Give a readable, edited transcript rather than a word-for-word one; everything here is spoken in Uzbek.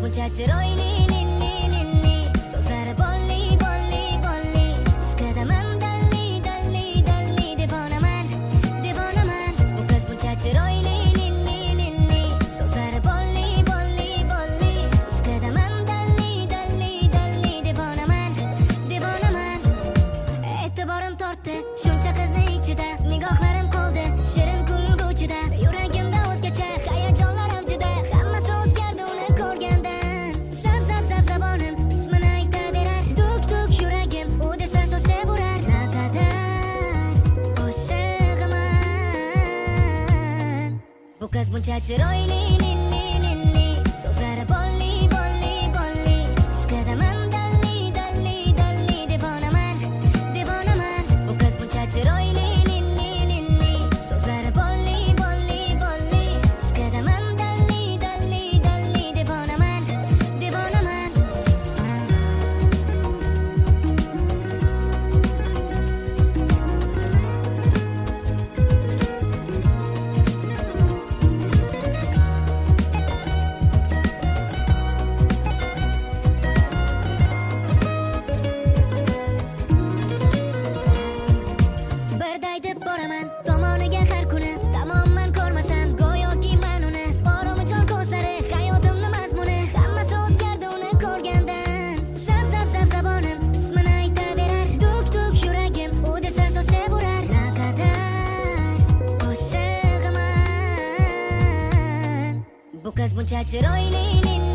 buncha chiroyli lilli lilli, so'zlari bolli bolli bolli, ishqidaman dalli dalli dalli, devonaman devonaman. Bu qiz buncha chiroyli lilli lilli, so'zlari bolli bolli bolli, ishqidaman dalli dalli dalli, devonaman devonaman. E'tiborim tortdi shuncha qizni ichida, nigohlarim qoldi shirin kulguchida, yuragimda o'zgacha hayajonlar avjida, hammasi o'zgardi uni ko'rgandan. Zab zab zab zabonim ismini aytaverar, duk duk yuragim u desa shoshaverar. Naqadar oshiqman, bu qiz buncha chiroyli lilli lilli, so'zlari bolli bolli bolli, ishqidaman dalli dalli dalli, devonaman devonaman. Bu qiz buncha chiroyli lilli lilli, so'zlari bolli bolli bolli, ishqidaman dalli dalli dalli, devonaman devonaman. Birday deb boraman tomoniga har kuni, tamomman ko'rmasam go'yoki men uni. Borimijon ko'zlari hayotimni mazmuni, hammasi o'zgardi uni ko'rgandan. Zab zab zab zabonim ismini aytaverar, duk duk yuragim u desa shoshaverar. Naqadar oshiqman, bu qiz buncha chiroyli lilli